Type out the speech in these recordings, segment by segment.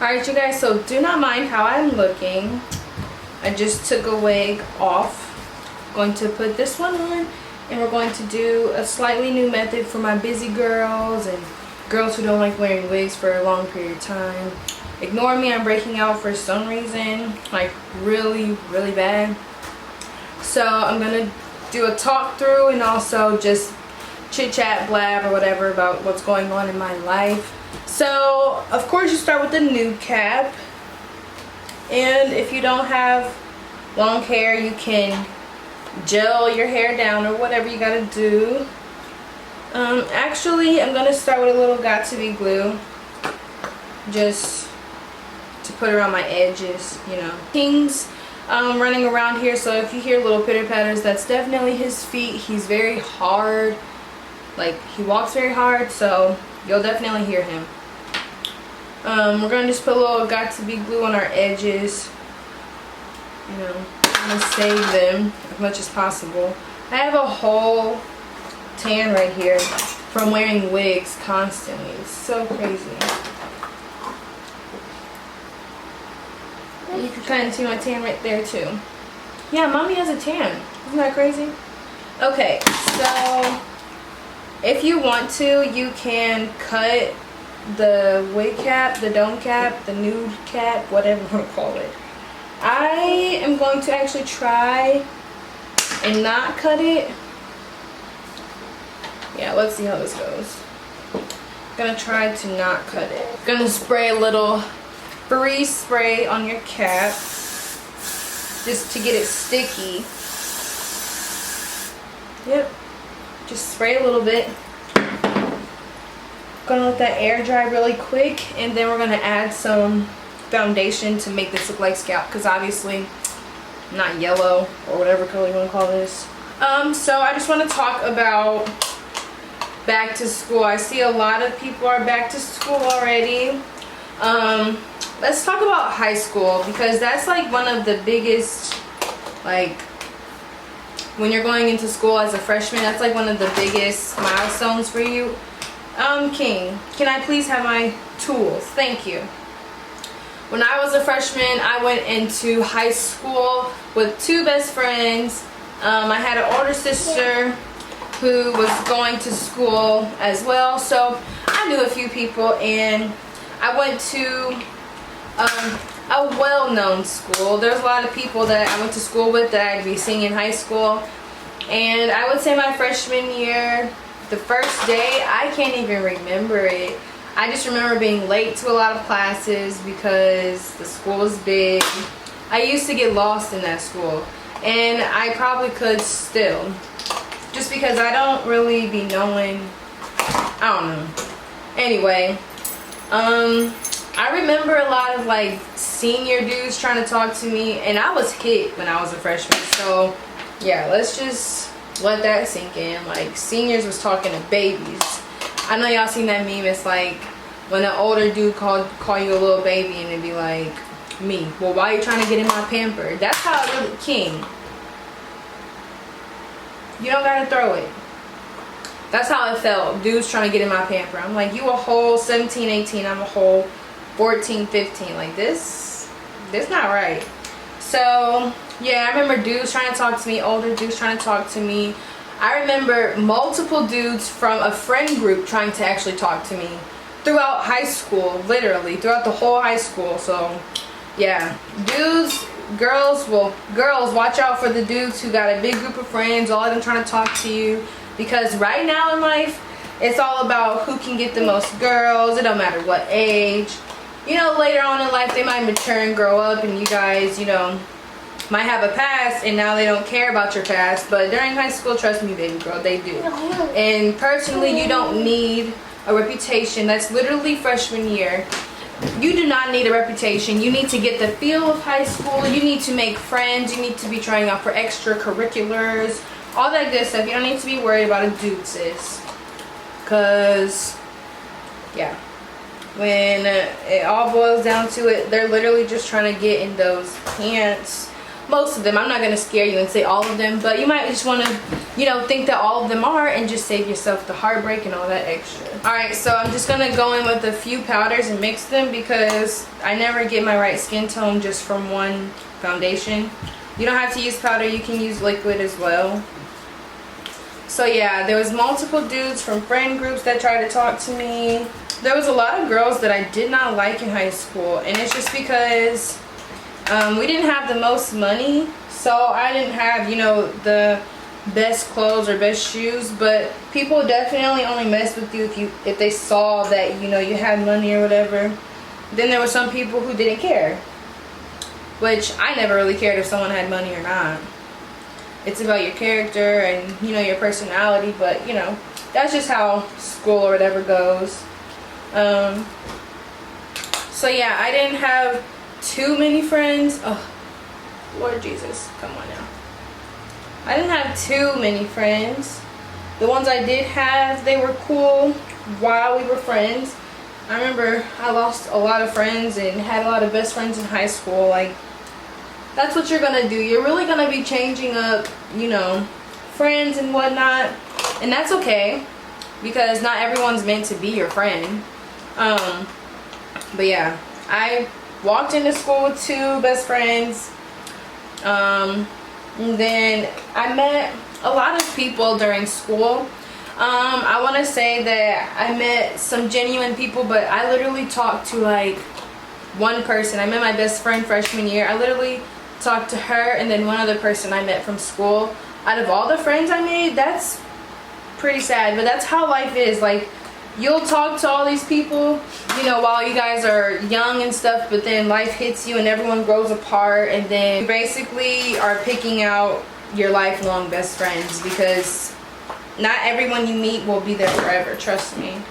Alright you guys, so do not mind how I'm looking. I just took a wig off. I'm going to put this one on, and we're going to do a slightly new method for my busy girls and girls who don't like wearing wigs for a long period of time. Ignore me, I'm breaking out for some reason, like really bad. So I'm gonna do a talk through and also just chit chat, blab, or whatever about what's going on in my life. So of course you start with the nude cap, and if you don't have long hair you can gel your hair down or whatever you gotta do. Actually I'm gonna start with a little got to be glue just to put around my edges, you know. King's running around here, so if you hear little pitter patters, that's definitely his feet. He's very hard, like he walks very hard, so you'll definitely hear him. We're gonna just put a little got to be glue on our edges, you know. I'm gonna save them as much as possible. I have a whole tan right here from wearing wigs constantly. It's so crazy. You can kind of see my tan right there too. Yeah, mommy has a tan. Isn't that crazy? Okay, so if you want to, you can cut the wig cap, the dome cap, the nude cap, whatever you want to call it. I am going to actually try and not cut it. Yeah, let's see how this goes. I'm gonna try to not cut it. I'm gonna spray a little freeze spray on your cap just to get it sticky. Yep, just spray a little bit. Gonna let that air dry really quick, and then we're gonna add some foundation to make this look like scalp, because obviously I'm not yellow or whatever color you want to call this. So I just want to talk about back to school. I see a lot of people are back to school already. Let's talk about high school, because that's like one of the biggest, like when you're going into school as a freshman, that's like one of the biggest milestones for you. King, can I please have my tools? Thank you. When I was a freshman, I went into high school with two best friends. I had an older sister who was going to school as well, so I knew a few people, and I went to a well-known school. There's a lot of people that I went to school with that I'd be seeing in high school, and I would say my freshman year, the first day, I can't even remember it. I just remember being late to a lot of classes because the school was big. I used to get lost in that school, and I probably could still, just because I don't really be knowing, I don't know. Anyway, I remember a lot of like senior dudes trying to talk to me, and I was hit when I was a freshman, so yeah, let's just let that sink in. Like, seniors was talking to babies. I know y'all seen that meme. It's like when an older dude call you a little baby, and it'd be like, me, well, why are you trying to get in my pamper? That's how it really, King, you don't gotta throw it. That's how it felt. Dudes trying to get in my pamper. I'm like, you a whole 17, 18, I'm a whole 14, 15. Like, this not right. So yeah, I remember dudes trying to talk to me, older dudes trying to talk to me. I remember multiple dudes from a friend group trying to actually talk to me throughout high school, literally throughout the whole high school. So yeah, dudes, girls, well, girls, watch out for the dudes who got a big group of friends, all of them trying to talk to you, because right now in life it's all about who can get the most girls. It don't matter what age. You know, later on in life they might mature and grow up, and you guys, you know, might have a past, and now they don't care about your past. But during high school, trust me, baby girl, they do. And personally, you don't need a reputation. That's literally freshman year. You do not need a reputation. You need to get the feel of high school. You need to make friends. You need to be trying out for extracurriculars, all that good stuff. You don't need to be worried about a dude, sis. Because, yeah, when it all boils down to it, they're literally just trying to get in those pants most of them. I'm not going to scare you and say all of them, but you might just want to, you know, think that all of them are, and just save yourself the heartbreak and all that extra. Alright, so I'm just going to go in with a few powders and mix them, because I never get my right skin tone just from one foundation. You don't have to use powder, you can use liquid as well. So yeah, there was multiple dudes from friend groups that tried to talk to me. There was a lot of girls that I did not like in high school, and it's just because we didn't have the most money, so I didn't have, you know, the best clothes or best shoes, but people definitely only messed with you if they saw that, you know, you had money or whatever. Then there were some people who didn't care, which I never really cared if someone had money or not. It's about your character and, you know, your personality, but, you know, that's just how school or whatever goes. So yeah, I didn't have too many friends. Oh, Lord Jesus, come on now. I didn't have too many friends. The ones I did have, they were cool while we were friends. I remember I lost a lot of friends and had a lot of best friends in high school. Like, that's what you're gonna do. You're really gonna be changing up, you know, friends and whatnot, and that's okay, because not everyone's meant to be your friend. But yeah, I walked into school with 2 best friends, and then I met a lot of people during school. I want to say that I met some genuine people, but I literally talked to like one person. I met my best friend freshman year. I literally talked to her and then one other person I met from school. Out of all the friends I made, that's pretty sad, but that's how life is. Like, you'll talk to all these people, you know, while you guys are young and stuff, but then life hits you and everyone grows apart, and then you basically are picking out your lifelong best friends, because not everyone you meet will be there forever, trust me.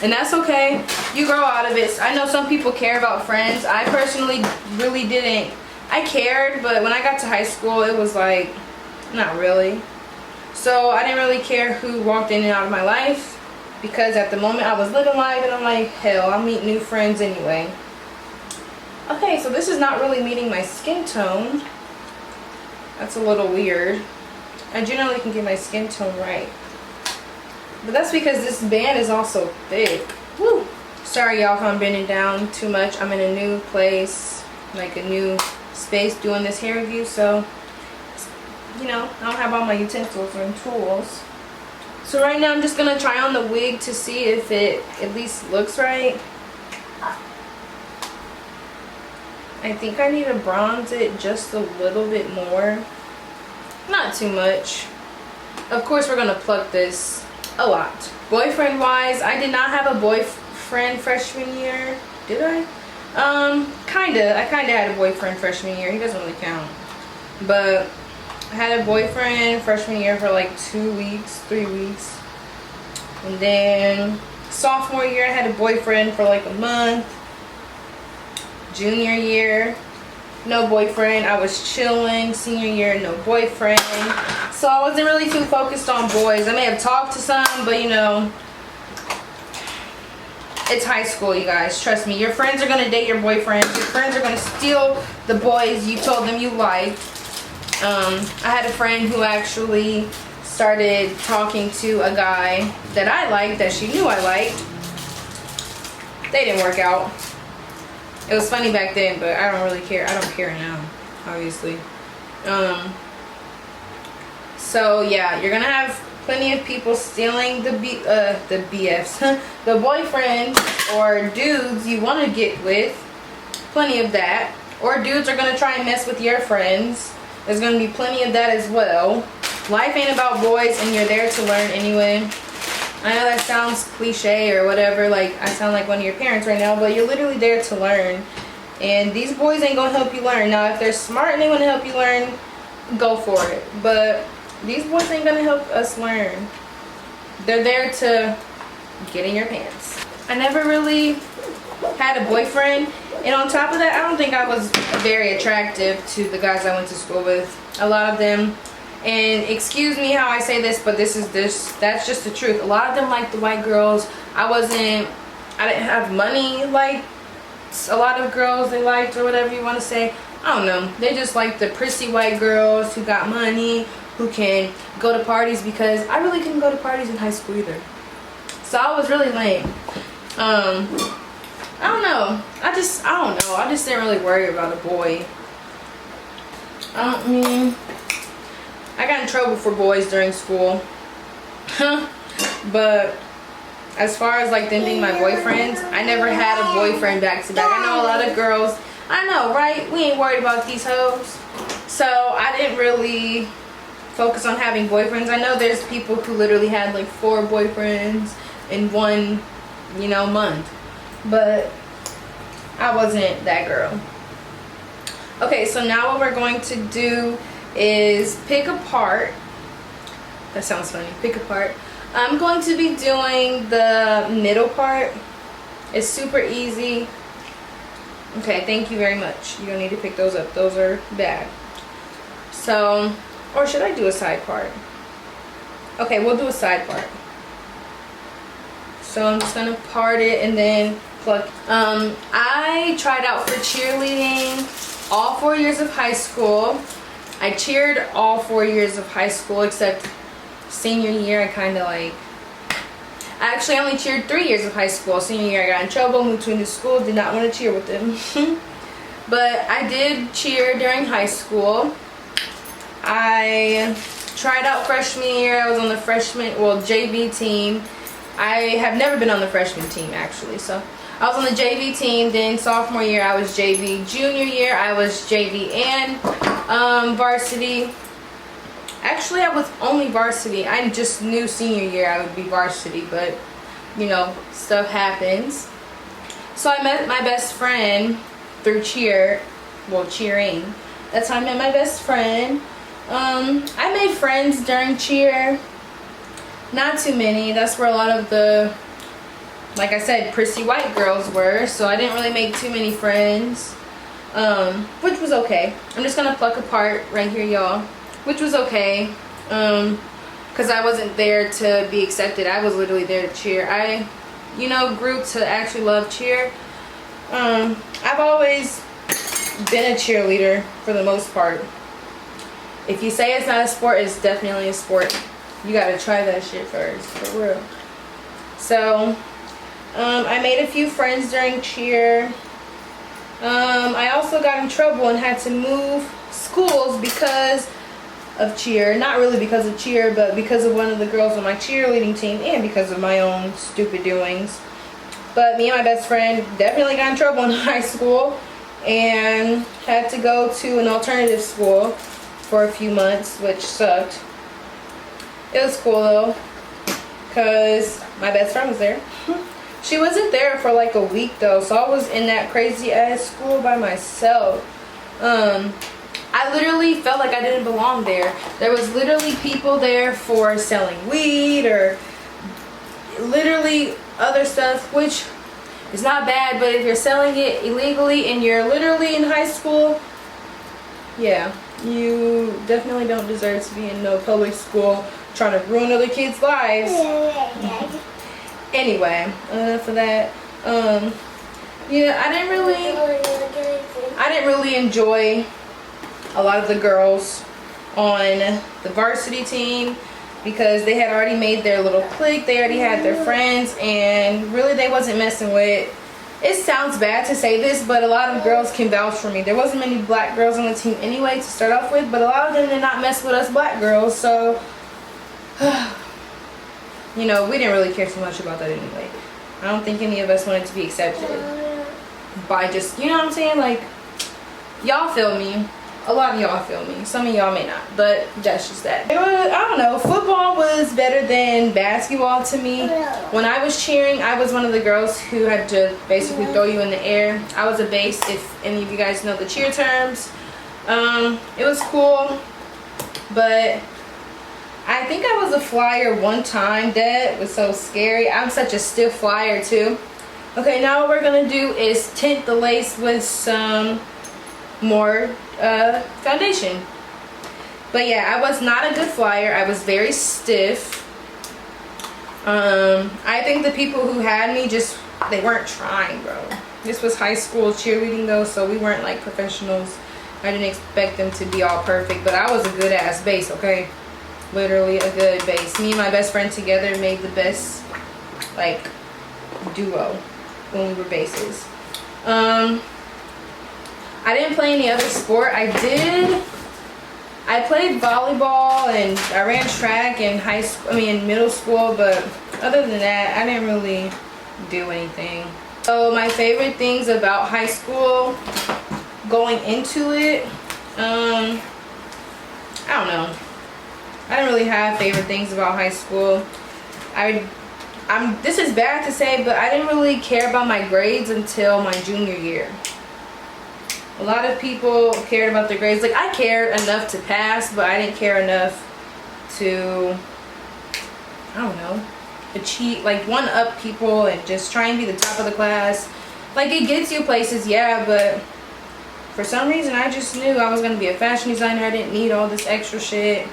And that's okay. You grow out of it. I know some people care about friends. I personally really didn't. I cared, but when I got to high school, it was like, not really. So I didn't really care who walked in and out of my life, because at the moment I was living life, and I'm like, hell, I'll meet new friends anyway. Okay, so this is not really meeting my skin tone. That's a little weird. I generally can get my skin tone right, but that's because this band is also thick. Woo! Sorry y'all if I'm bending down too much. I'm in a new place, like a new space, doing this hair review, so, you know, I don't have all my utensils and tools. So right now I'm just going to try on the wig to see if it at least looks right. I think I need to bronze it just a little bit more. Not too much. Of course we're going to pluck this a lot. Boyfriend wise, I did not have a boyfriend freshman year. Did I? Kinda. I kinda had a boyfriend freshman year. He doesn't really count. But I had a boyfriend freshman year for like 2 weeks, 3 weeks. And then sophomore year I had a boyfriend for like a month. Junior year, no boyfriend. I was chilling. Senior year, no boyfriend. So I wasn't really too focused on boys. I may have talked to some, but you know, it's high school, you guys. Trust me. Your friends are going to date your boyfriends. Your friends are going to steal the boys you told them you liked. I had a friend who actually started talking to a guy that I liked, that she knew I liked. They didn't work out. It was funny back then, but I don't really care. I don't care now, obviously. So yeah, you're gonna have plenty of people stealing the BFs, the boyfriends or dudes you want to get with. Plenty of that. Or dudes are gonna try and mess with your friends. There's gonna be plenty of that as well. Life ain't about boys, and you're there to learn anyway. I know that sounds cliche or whatever, like I sound like one of your parents right now, but you're literally there to learn. And these boys ain't gonna help you learn. Now, if they're smart and they wanna help you learn, go for it. But these boys ain't gonna help us learn. They're there to get in your pants. I never really had a boyfriend, and on top of that, I don't think I was very attractive to the guys I went to school with. A lot of them, and excuse me how I say this, but that's just the truth. A lot of them liked the white girls. I didn't have money like a lot of girls they liked, or whatever you want to say. I don't know. They just like the prissy white girls who got money, who can go to parties, because I really couldn't go to parties in high school either. So I was really lame. I don't know. I don't know. I just didn't really worry about a boy. I got in trouble for boys during school. But as far as like them being my boyfriends, I never had a boyfriend back to back. I know a lot of girls, I know, right? We ain't worried about these hoes. So I didn't really focus on having boyfriends. I know there's people who literally had like 4 boyfriends in one, you know, month. But I wasn't that girl. Okay, so now what we're going to do is pick apart. That sounds funny. Pick apart. I'm going to be doing the middle part. It's super easy. Okay, thank you very much. You don't need to pick those up. Those are bad. So, or should I do a side part? Okay, we'll do a side part. So I'm just gonna part it and then pluck. I tried out for cheerleading all 4 years of high school. I cheered all 4 years of high school except senior year. I actually only cheered 3 years of high school. Senior year I got in trouble, moved to a new school, did not want to cheer with them. But I did cheer during high school. I tried out freshman year. I was on the JV team. I have never been on the freshman team actually, so I was on the JV team. Then sophomore year I was JV. Junior year I was JV and varsity. Actually, I was only varsity. I just knew senior year I would be varsity, but you know, stuff happens. So I met my best friend through cheering. That's how I met my best friend. I made friends during cheer. Not too many. That's where a lot of the, like I said, prissy white girls were. So I didn't really make too many friends, which was okay. I'm just gonna pluck apart right here, y'all. Which was okay, because I wasn't there to be accepted. I was literally there to cheer. I, you know, grew to actually love cheer. I've always been a cheerleader for the most part. If you say it's not a sport, it's definitely a sport. You gotta try that shit first, for real. So, I made a few friends during cheer. I also got in trouble and had to move schools because of cheer. Not really because of cheer, but because of one of the girls on my cheerleading team and because of my own stupid doings. But me and my best friend definitely got in trouble in high school and had to go to an alternative school for a few months, which sucked. It was cool though, because my best friend was there. She wasn't there for like a week though, so I was in that crazy ass school by myself. I literally felt like I didn't belong there. There was literally people there for selling weed or literally other stuff, which is not bad, but if you're selling it illegally and you're literally in high school, yeah, you definitely don't deserve to be in no public school trying to ruin other kids' lives. Anyway, enough of that. Yeah, I didn't really enjoy a lot of the girls on the varsity team because they had already made their little clique. They already had their friends, and really they wasn't messing with. It sounds bad to say this, but a lot of girls can vouch for me. There wasn't many black girls on the team anyway to start off with, but a lot of them did not mess with us black girls, so you know, we didn't really care too much about that anyway. I don't think any of us wanted to be accepted by just, you know what I'm saying? Like, y'all feel me. A lot of y'all feel me. Some of y'all may not, but that's just that. It was, I don't know, football was better than basketball to me. When I was cheering, I was one of the girls who had to basically throw you in the air. I was a base, if any of you guys know the cheer terms. It was cool, but I think I was a flyer one time. That was so scary. I'm such a stiff flyer too. Okay, now what we're gonna do is tint the lace with some more foundation. But yeah, I was not a good flyer. I was very stiff. I think the people who had me just, they weren't trying, bro. This was high school cheerleading though, so we weren't like professionals. I didn't expect them to be all perfect, but I was a good ass base, okay? Literally a good base. Me and my best friend together made the best like duo when we were bases. I didn't play any other sport. I played volleyball and I ran track in middle school, but other than that, I didn't really do anything. So my favorite things about high school, going into it, I don't know. I didn't really have favorite things about high school. This is bad to say, but I didn't really care about my grades until my junior year. A lot of people cared about their grades. Like, I cared enough to pass, but I didn't care enough to, I don't know, achieve, like, one-up people and just try and be the top of the class. Like, it gets you places, yeah, but for some reason I just knew I was going to be a fashion designer. I didn't need all this extra shit.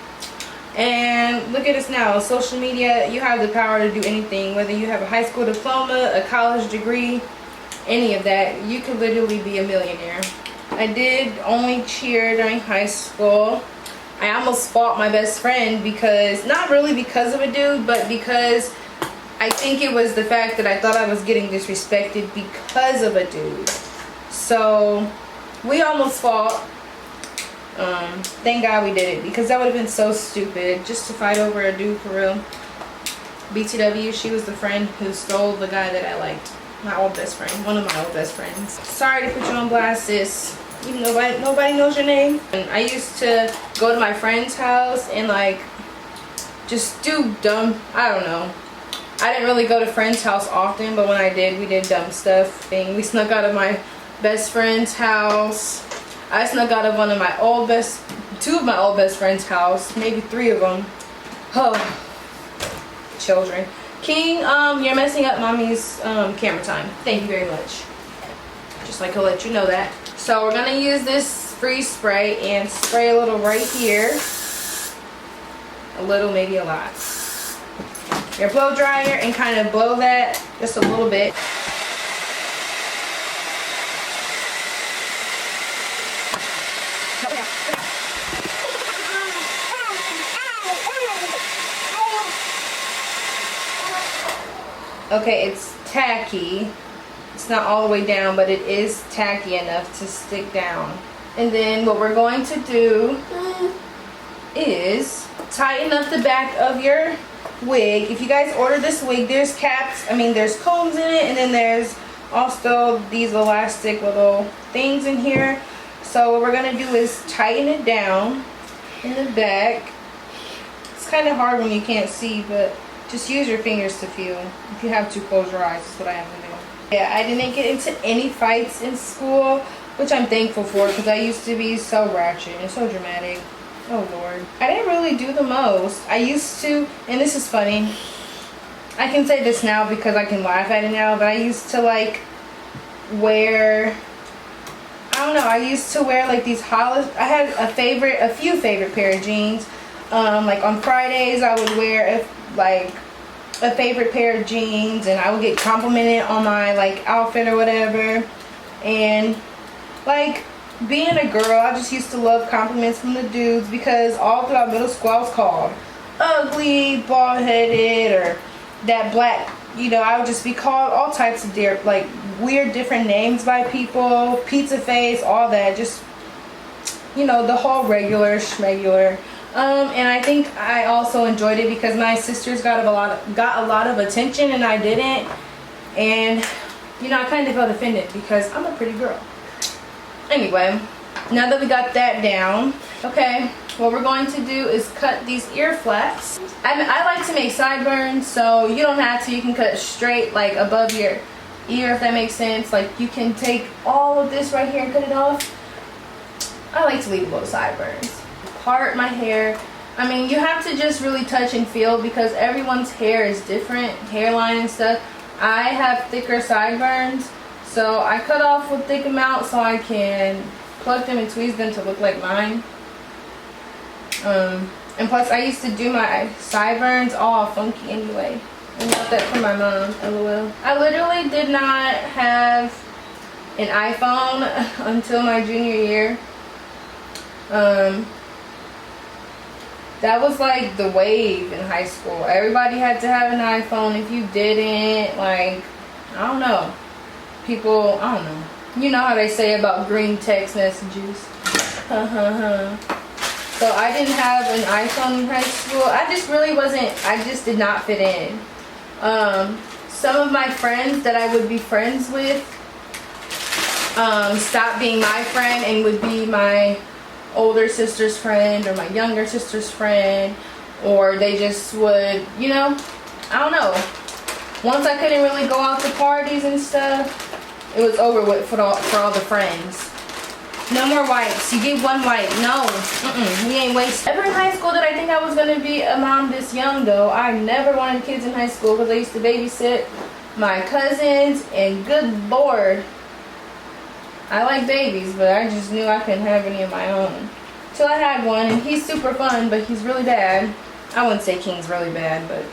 And look at us now. Social media, you have the power to do anything. Whether you have a high school diploma, a college degree, any of that, you could literally be a millionaire. I did only cheer during high school. I almost fought my best friend because, not really because of a dude, but because I think it was the fact that I thought I was getting disrespected because of a dude. So we almost fought. Thank God we did it, because that would have been so stupid just to fight over a dude, for real. BTW, she was the friend who stole the guy that I liked. My old best friend, one of my old best friends. Sorry to put you on blast, sis. Even though nobody knows your name. And I used to go to my friend's house and like just do dumb, I don't know. I didn't really go to friend's house often, but when I did, we did dumb stuff. And we snuck out of my best friend's house. I snuck out of two of my old best friends' house, maybe 3 of them. Oh, children. King, you're messing up mommy's camera time. Thank you very much. Just like to let you know that. So we're gonna use this freeze spray and spray a little right here. A little, maybe a lot. Your blow dryer and kind of blow that just a little bit. Okay, it's tacky. It's not all the way down, but it is tacky enough to stick down. And then what we're going to do is tighten up the back of your wig. If you guys order this wig, there's caps, there's combs in it, and then there's also these elastic little things in here. So what we're gonna do is tighten it down in the back. It's kind of hard when you can't see, but just use your fingers to feel. If you have to, close your eyes. That's what I have to do. Yeah, I didn't get into any fights in school, which I'm thankful for, because I used to be so ratchet and so dramatic. Oh Lord. I didn't really do the most. I used to, and this is funny, I can say this now because I can laugh at it now, but I used to like wear, I don't know, I used to wear like these I had a few favorite pair of jeans. Like on Fridays I would wear a favorite pair of jeans, and I would get complimented on my like outfit or whatever. And like being a girl, I just used to love compliments from the dudes, because all throughout middle school I was called ugly, bald-headed, or that black, I would just be called all types of weird different names by people, pizza face, all that, just the whole regular schmegular. And I think I also enjoyed it because my sisters got a lot of attention and I didn't, and I kind of felt offended because I'm a pretty girl. Anyway, now that we got that down, okay, what we're going to do is cut these ear flaps. I like to make sideburns, so you don't have to. You can cut straight like above your ear, if that makes sense. Like you can take all of this right here and cut it off. I like to leave little sideburns. Part my hair. You have to just really touch and feel, because everyone's hair is different, hairline and stuff. I have thicker sideburns, so I cut off a thick amount so I can pluck them and tweeze them to look like mine. And plus I used to do my sideburns all funky anyway. I got that from my mom, LOL. I literally did not have an iPhone until my junior year. That was like the wave in high school. Everybody had to have an iPhone. If you didn't, like, I don't know. People, I don't know. You know how they say about green text messages. So I didn't have an iPhone in high school. I just really wasn't, I just did not fit in. Some of my friends that I would be friends with stopped being my friend and would be my older sister's friend or my younger sister's friend, or they just would, you know, I don't know. Once I couldn't really go out to parties and stuff, it was over with for all the friends. No more wipes. You get one wipe. No. We ain't wasting. Ever in high school did I think I was going to be a mom this young, though. I never wanted kids in high school because I used to babysit my cousins, and good Lord, I like babies, but I just knew I couldn't have any of my own. Till I had one, and he's super fun, but he's really bad. I wouldn't say King's really bad, but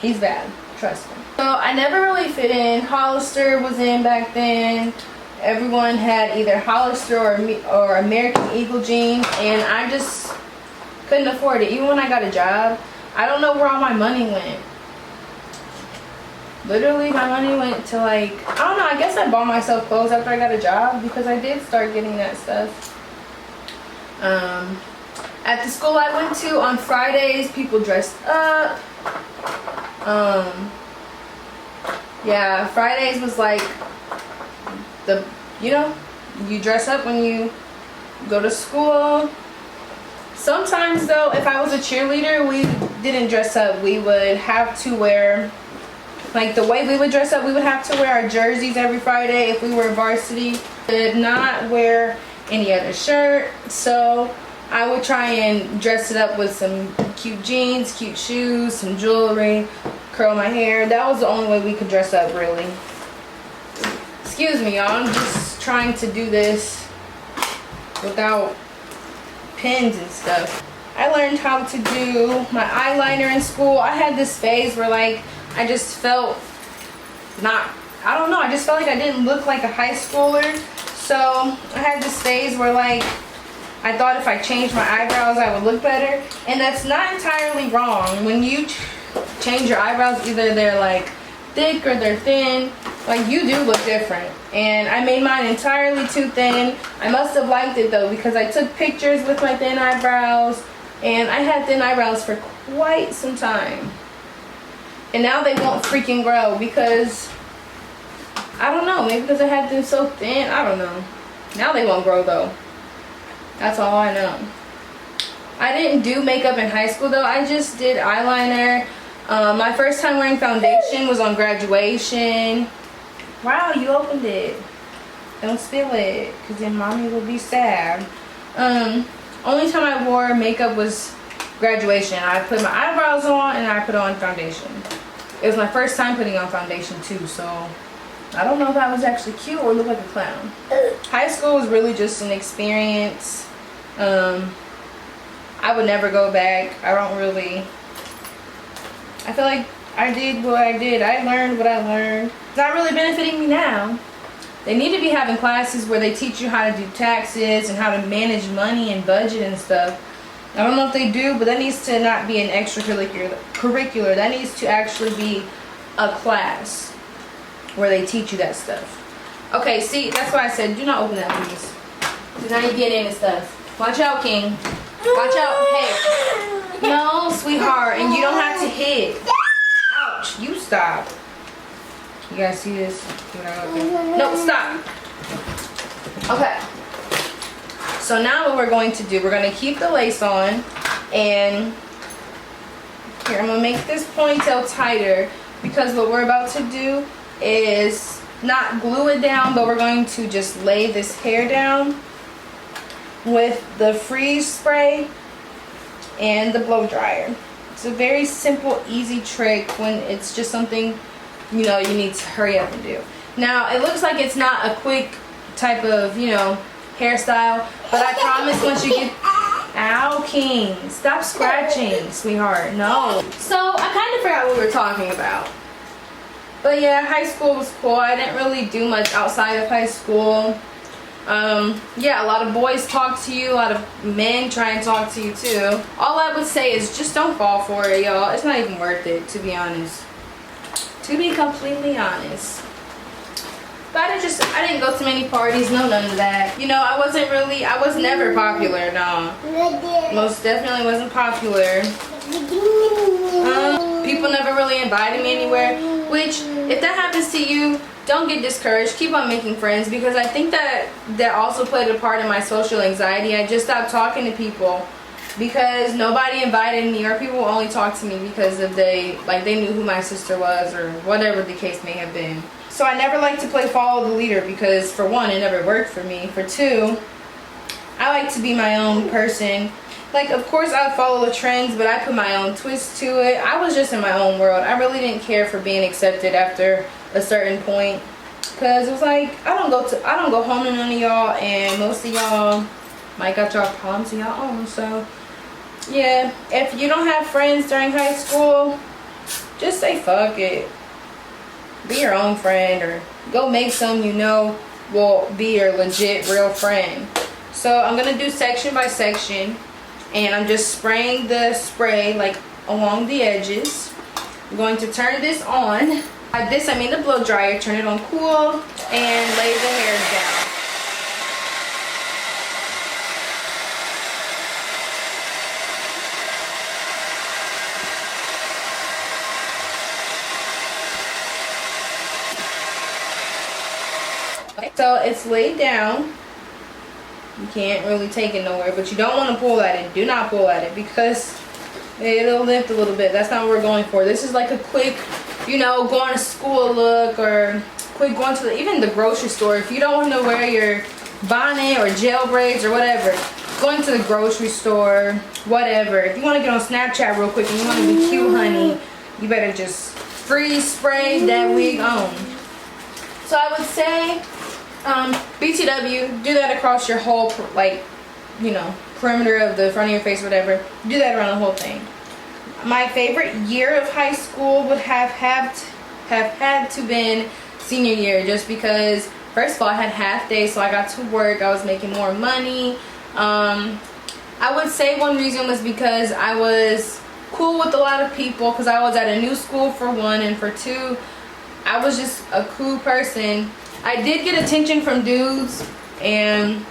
he's bad. Trust me. So I never really fit in. Hollister was in back then. Everyone had either Hollister or American Eagle jeans, and I just couldn't afford it. Even when I got a job, I don't know where all my money went. Literally, my money went to, like, I don't know, I guess I bought myself clothes after I got a job because I did start getting that stuff. At the school I went to, on Fridays, people dressed up. Yeah, Fridays was like you know, you dress up when you go to school. Sometimes though, if I was a cheerleader, we didn't dress up. We would have to wear, like the way we would dress up, we would have to wear our jerseys every Friday if we were varsity. Did not wear any other shirt, so I would try and dress it up with some cute jeans, cute shoes, some jewelry, curl my hair. That was the only way we could dress up, really. Excuse me, y'all. I'm just trying to do this without pins and stuff. I learned how to do my eyeliner in school. I had this phase where, like, I just felt I don't know, I just felt like I didn't look like a high schooler. So I had this phase where, like, I thought if I changed my eyebrows I would look better. And that's not entirely wrong. When you change your eyebrows, either they're like thick or they're thin, like, you do look different. And I made mine entirely too thin. I must have liked it though, because I took pictures with my thin eyebrows, and I had thin eyebrows for quite some time. And now they won't freaking grow because, I don't know, maybe because I had them so thin, I don't know. Now they won't grow though. That's all I know. I didn't do makeup in high school though. I just did eyeliner. My first time wearing foundation was on graduation. Wow, you opened it. Don't spill it, because then mommy will be sad. Only time I wore makeup was graduation. I put my eyebrows on and I put on foundation. It was my first time putting on foundation too, so I don't know if I was actually cute or look like a clown. High school was really just an experience. I would never go back. I feel like I did what I did. I learned what I learned. It's not really benefiting me now. They need to be having classes where they teach you how to do taxes and how to manage money and budget and stuff. I don't know if they do, but that needs to not be an extracurricular. That needs to actually be a class where they teach you that stuff. Okay, see, that's why I said do not open that, please. Because now you get in and stuff. Watch out, King. Watch out. Hey. No, sweetheart. And you don't have to hit. Ouch. You stop. You guys see this? No, stop. Okay. So now what we're going to do, we're going to keep the lace on. And here, I'm going to make this ponytail tighter, because what we're about to do is not glue it down, but we're going to just lay this hair down with the freeze spray and the blow dryer. It's a very simple, easy trick when it's just something, you know, you need to hurry up and do. Now, it looks like it's not a quick type of, you know, hairstyle, but I promise once you get... Ow, King. Stop scratching, sweetheart. No. So, I kind of forgot what we were talking about. But yeah, high school was cool. I didn't really do much outside of high school. Yeah, a lot of boys talk to you, a lot of men try and talk to you too. All I would say is just don't fall for it, y'all. It's not even worth it, to be honest. To be completely honest. But I didn't go to many parties, no, none of that. You know, I was never popular, no. Most definitely wasn't popular. People never really invited me anywhere, which, if that happens to you, don't get discouraged. Keep on making friends, because I think that also played a part in my social anxiety. I just stopped talking to people because nobody invited me, or people only talked to me because they knew who my sister was or whatever the case may have been. So I never like to play follow the leader because, for one, it never worked for me. For two, I like to be my own person. Like, of course I follow the trends, but I put my own twist to it. I was just in my own world. I really didn't care for being accepted after a certain point, because it was like, I don't go home to none of y'all, and most of y'all might got y'all problems of y'all own. So yeah, if you don't have friends during high school, just say fuck it. Be your own friend, or go make some you know will be your legit real friend. So I'm gonna do section by section, and I'm just spraying the spray like along the edges. I'm going to turn this on. By this I mean the blow dryer. Turn it on cool and lay the hair down. Okay, so it's laid down. You can't really take it nowhere, but you don't want to pull at it. Do not pull at it, because it'll lift a little bit. That's not what we're going for. This is like a quick, you know, going to school look, or quick going to even the grocery store. If you don't want to wear your bonnet or gel braids or whatever, going to the grocery store, whatever. If you want to get on Snapchat real quick and you want to be cute, honey, you better just freeze spray that wig on. So I would say BTW, do that across your whole, like, you know, perimeter of the front of your face, whatever. Do that around the whole thing. My favorite year of high school would have had to been senior year, just because, first of all, I had half days, so I got to work. I was making more money. I would say one reason was because I was cool with a lot of people, because I was at a new school, for one, and for two, I was just a cool person. I did get attention from dudes, and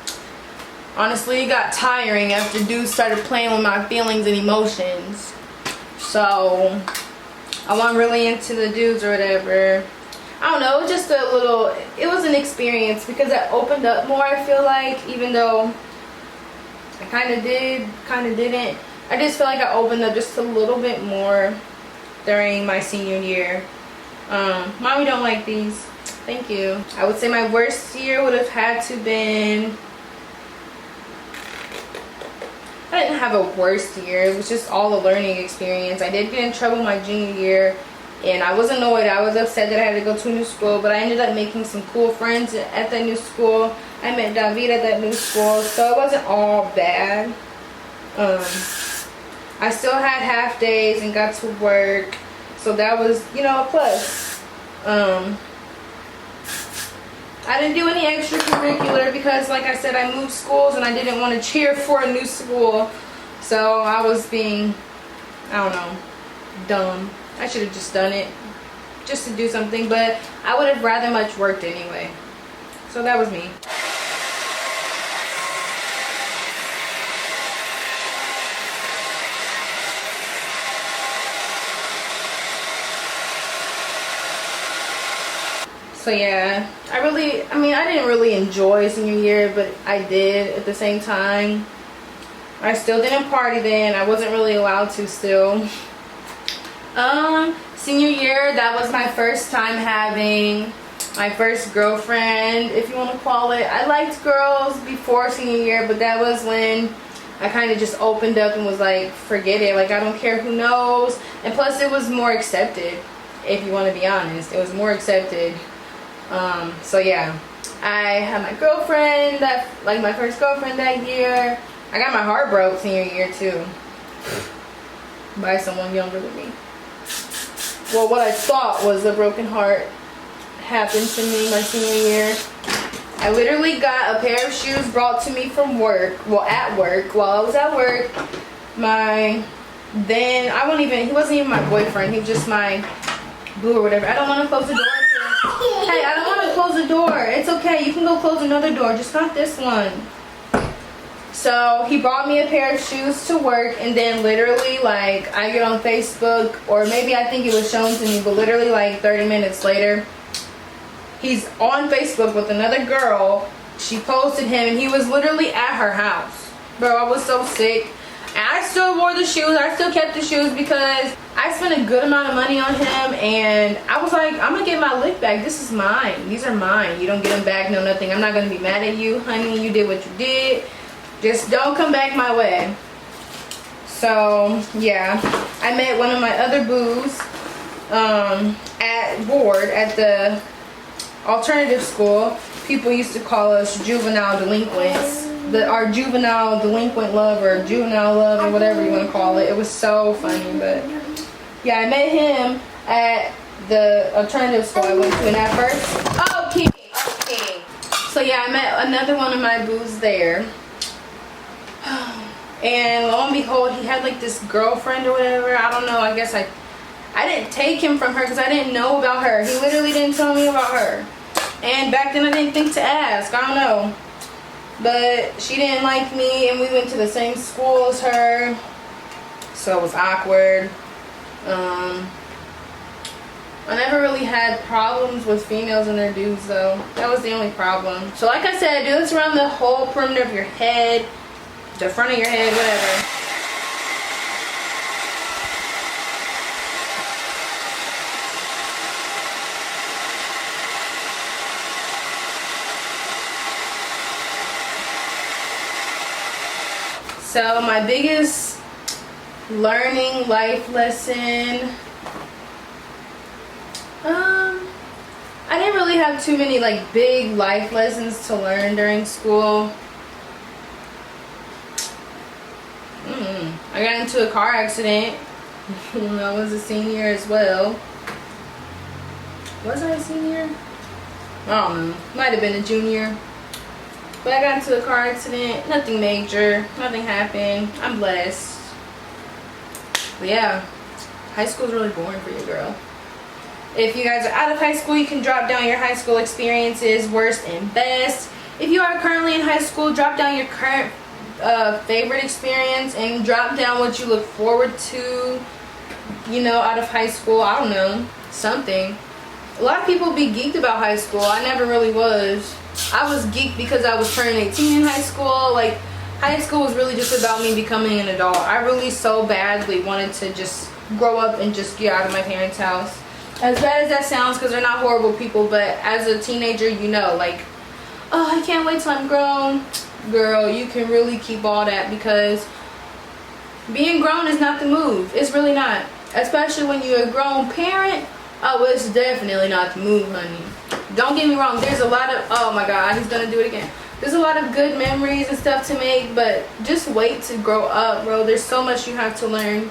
honestly it got tiring after dudes started playing with my feelings and emotions. So I wasn't really into the dudes or whatever. I don't know, it was just a little, it was an experience, because I opened up more, I feel like, even though I kind of did, kind of didn't. I just feel like I opened up just a little bit more during my senior year. Mommy don't like these. Thank you. I would say my worst year would have had to been, I didn't have a worst year. It was just all a learning experience. I did get in trouble my junior year, and I was annoyed. I was upset that I had to go to a new school, but I ended up making some cool friends at that new school. I met David at that new school, so it wasn't all bad. I still had half days and got to work, so that was, you know, a plus. I didn't do any extracurricular because, like I said, I moved schools and I didn't want to cheer for a new school. So I was being, I don't know, dumb. I should have just done it just to do something, but I would have rather much worked anyway. So that was me. So yeah, I didn't really enjoy senior year, but I did at the same time. I still didn't party then. I wasn't really allowed to still. Senior year, that was my first time having my first girlfriend, if you want to call it. I liked girls before senior year, but that was when I kind of just opened up and was like, forget it. Like, I don't care who knows. And plus, it was more accepted, if you want to be honest. It was more accepted. So yeah, I had my girlfriend, my first girlfriend that year. I got my heart broke senior year too, by someone younger than me. well, what I thought was a broken heart happened to me my senior year. I literally got a pair of shoes brought to me from work, well, at work, while I was at work. He wasn't even my boyfriend, he was just my boo or whatever. I don't want to close the door. Hey, I don't want to close the door. It's okay, you can go close another door, just not this one. So he brought me a pair of shoes to work, and then literally, like, I get on Facebook, or maybe I think it was shown to me, but literally like 30 minutes later, he's on Facebook with another girl. She posted him, and he was literally at her house. Bro, I was so sick. And I still wore the shoes. I still kept the shoes because I spent a good amount of money on him, and I was like, I'm gonna get my lick back. This is mine. These are mine. You don't get them back, no nothing. I'm not gonna be mad at you, honey. You did what you did. Just don't come back my way. So yeah, I met one of my other boos at board at the alternative school. People used to call us juvenile delinquents. Our juvenile delinquent love, or juvenile love, or whatever you want to call it. It was so funny, but yeah, I met him at the alternative school I went to, and at first, okay. So yeah, I met another one of my boos there. And lo and behold, he had like this girlfriend or whatever. I don't know. I guess I didn't take him from her because I didn't know about her. He literally didn't tell me about her. And back then I didn't think to ask. I don't know. But she didn't like me, and we went to the same school as her. So it was awkward. I never really had problems with females and their dudes though. That was the only problem. So like I said, do this around the whole perimeter of your head. The front of your head, whatever. So my biggest learning life lesson, I didn't really have too many like big life lessons to learn during school. I got into a car accident when I was a senior as well. Was I a senior? I don't know. Might have been a junior. But I got into a car accident. Nothing major. Nothing happened. I'm blessed. But yeah, high school is really boring for you, girl. If you guys are out of high school, you can drop down your high school experiences, worst and best. If you are currently in high school, drop down your current favorite experience, and drop down what you look forward to, you know, out of high school. I don't know, something. A lot of people be geeked about high school. I never really was. I was geeked because I was turning 18 in high school. Like, high school was really just about me becoming an adult. I really so badly wanted to just grow up and just get out of my parents' house. As bad as that sounds, because they're not horrible people, but as a teenager, you know, like, oh, I can't wait till I'm grown. Girl, you can really keep all that, because being grown is not the move. It's really not. Especially when you're a grown parent. Oh, it's definitely not the move, honey. Don't get me wrong. There's a lot of, oh my God, he's gonna do it again. There's a lot of good memories and stuff to make, but just wait to grow up, bro. There's so much you have to learn,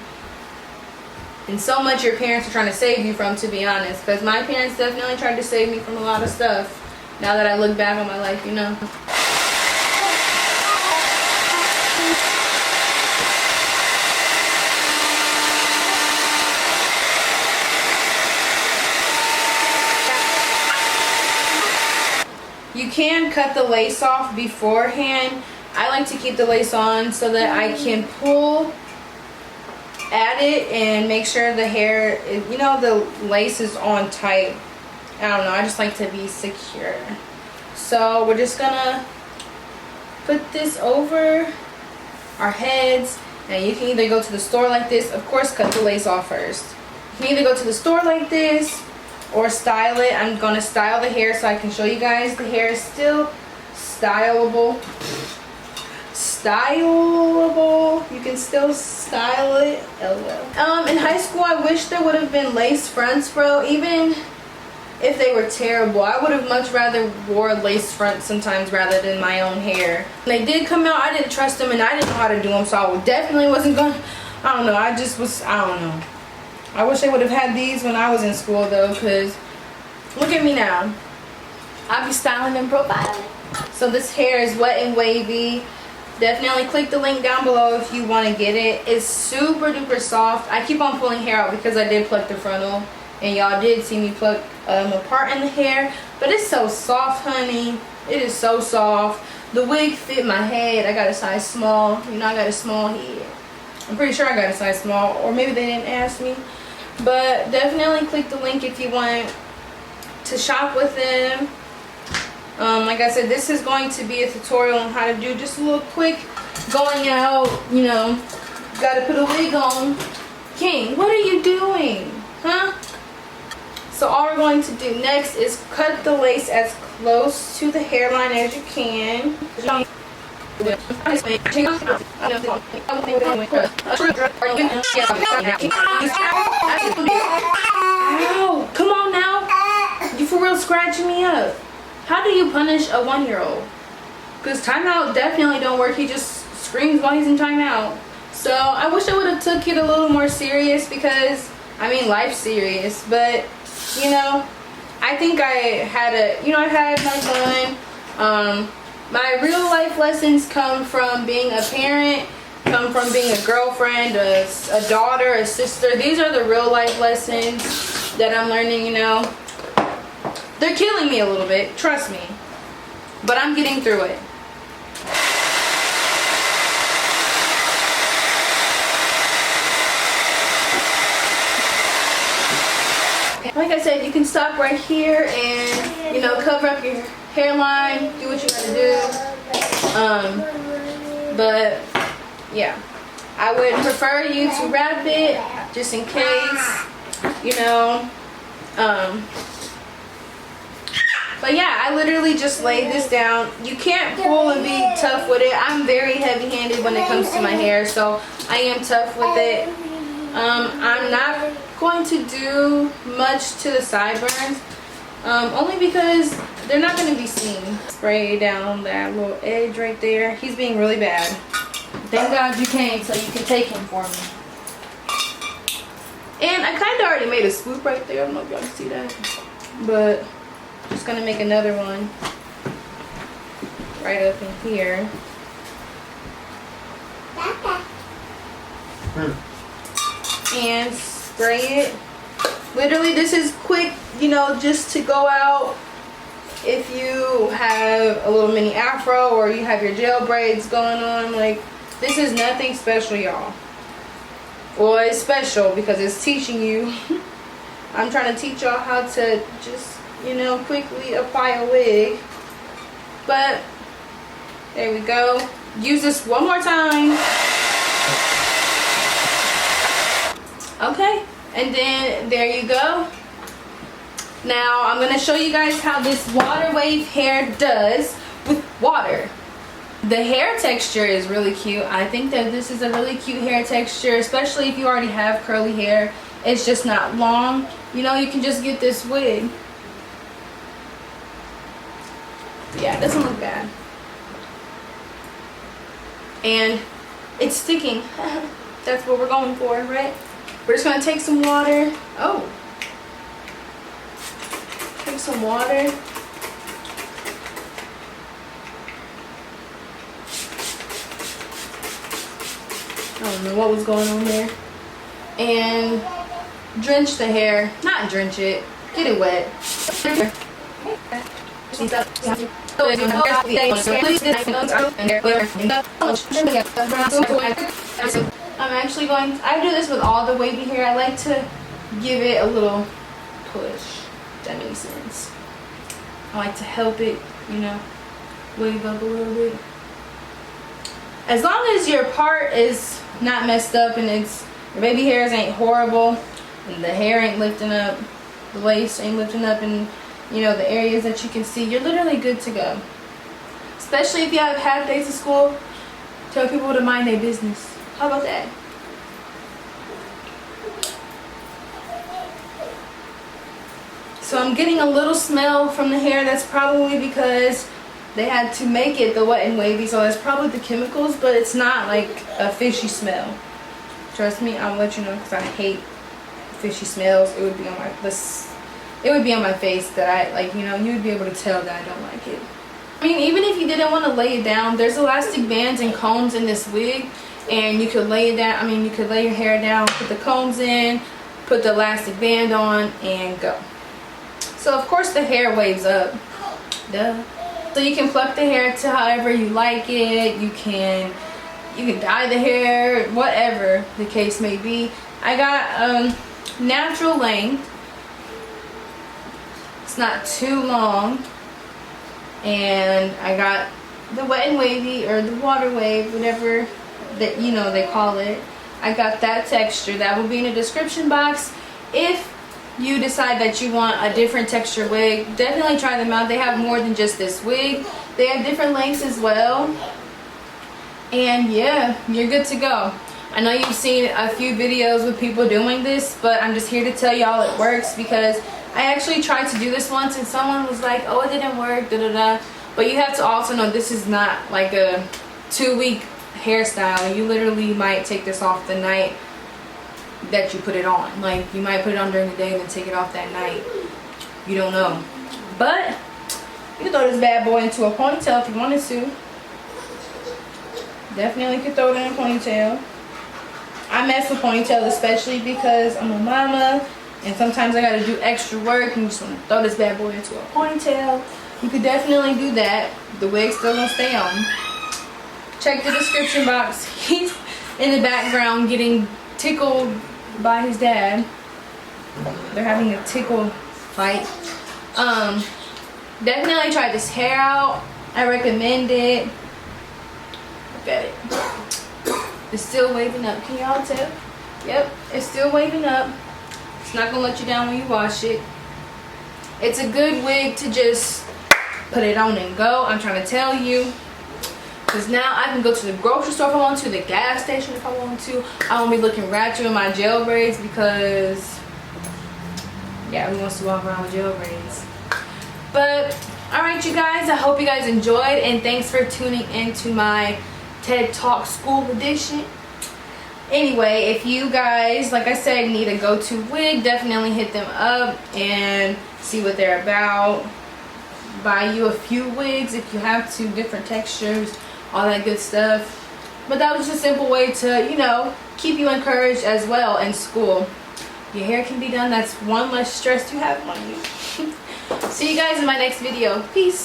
and so much your parents are trying to save you from, to be honest. Because my parents definitely tried to save me from a lot of stuff. Now that I look back on my life, you know. You can cut the lace off beforehand. I like to keep the lace on so that I can pull at it and make sure the hair, you know, the lace is on tight. I don't know, I just like to be secure. So we're just gonna put this over our heads. And you can either go to the store like this, of course cut the lace off first. You can either go to the store like this or style it. I'm gonna style the hair so I can show you guys the hair is still stylable. You can still style it. LOL. In high school, I wish there would have been lace fronts, bro. Even if they were terrible, I would have much rather wore lace fronts sometimes rather than my own hair. When they did come out, I didn't trust them and I didn't know how to do them, so I definitely wasn't gonna, I don't know, I don't know. I wish they would have had these when I was in school though, because look at me now. I be styling and profiling. So this hair is wet and wavy. Definitely click the link down below if you want to get it. It's super duper soft. I keep on pulling hair out because I did pluck the frontal, and y'all did see me pluck a part in the hair, but it's so soft, honey. It is so soft. The wig fit my head. I got a size small. You know, I got a small head. I'm pretty sure I got a size small, or maybe they didn't ask me. But definitely click the link if you want to shop with them. Like I said, this is going to be a tutorial on how to do just a little quick going out, you know, gotta put a wig on. King, what are you doing? Huh? So all we're going to do next is cut the lace as close to the hairline as you can. Ow! Come on now! You for real scratching me up. How do you punish a 1-year-old? Because timeout definitely don't work. He just screams while he's in timeout. So I wish I would have took it a little more serious, because I mean life's serious. But you know, I think I had I had my fun. My real life lessons come from being a parent, come from being a girlfriend, a daughter, a sister. These are the real life lessons that I'm learning, you know. They're killing me a little bit, trust me. But I'm getting through it. Like I said, you can stop right here and, you know, cover up your hairline, do what you gotta do. But yeah, I would prefer you to wrap it just in case, you know. But yeah, I literally just laid this down. You can't pull and be tough with it. I'm very heavy-handed when it comes to my hair, so I am tough with it. I'm not going to do much to the sideburns, only because they're not going to be seen. Spray down that little edge right there. He's being really bad. Thank God you came so you could take him for me. And I kind of already made a swoop right there. I don't know if y'all can see that, but just gonna make another one right up in here. And spray it. Literally, this is quick, you know, just to go out if you have a little mini afro or you have your gel braids going on. Like, this is nothing special, y'all. Well, it's special because it's teaching you. I'm trying to teach y'all how to just, you know, quickly apply a wig. But there we go. Use this one more time. Okay, and then there you go. Now I'm going to show you guys how this water wave hair does with water. The hair texture is really cute. I think that this is a really cute hair texture, especially if you already have curly hair. It's just not long. You know, you can just get this wig. Yeah, it doesn't look bad. And it's sticking. That's what we're going for, right? We're just gonna take some water. Oh. Take some water. I don't know what was going on there. And drench the hair. Not drench it. Get it wet. I'm actually going to, I do this with all the wavy hair. I like to give it a little push, if that makes sense. I like to help it, you know, wave up a little bit. As long as your part is not messed up and it's, your baby hairs ain't horrible and the hair ain't lifting up, the waist ain't lifting up, and you know, the areas that you can see, you're literally good to go. Especially if you have half days of school, tell people to mind their business. How about that? So I'm getting a little smell from the hair. That's probably because they had to make it the wet and wavy, so that's probably the chemicals, but it's not like a fishy smell. Trust me, I'll let you know, because I hate fishy smells, it would be on my it would be on my face that I like, you know, you would be able to tell that I don't like it. I mean, even if you didn't want to lay it down, there's elastic bands and combs in this wig, and you could lay it down. I mean, you could lay your hair down, put the combs in, put the elastic band on, and go. So of course the hair waves up, duh. So you can pluck the hair to however you like it. You can dye the hair, whatever the case may be. I got natural length. It's not too long, and I got the wet and wavy, or the water wave, whatever that, you know, they call it. I got that texture. That will be in the description box. If you decide that you want a different texture wig, definitely try them out. They have more than just this wig. They have different lengths as well, and yeah, you're good to go. I know you've seen a few videos with people doing this, but I'm just here to tell y'all it works, because I actually tried to do this once and someone was like, oh, it didn't work, da da da. But you have to also know this is not like a 2-week hairstyle. You literally might take this off the night that you put it on. Like, you might put it on during the day and then take it off that night. You don't know. But you can throw this bad boy into a ponytail if you wanted to. Definitely could throw it in a ponytail. I mess with ponytail especially because I'm a mama and sometimes I gotta do extra work and just want to throw this bad boy into a ponytail. You could definitely do that. The wig's still gonna stay on. Check the description box. He's in the background getting tickled by his dad. They're having a tickle fight. Definitely try this hair out. I recommend it. Look at it. It's still waving up. Can y'all tell? Yep, it's still waving up. It's not gonna let you down when you wash it. It's a good wig to just put it on and go. I'm trying to tell you. Because now I can go to the grocery store if I want to, the gas station if I want to. I won't be looking ratchet with my gel braids because, yeah, who wants to walk around with gel braids? But, alright you guys, I hope you guys enjoyed, and thanks for tuning into my TED Talk School Edition. Anyway, if you guys, like I said, need a go-to wig, definitely hit them up and see what they're about. Buy you a few wigs if you have to, different textures, all that good stuff. But that was just a simple way to, you know, keep you encouraged as well in school. Your hair can be done. That's one less stress you have on you. See you guys in my next video. Peace.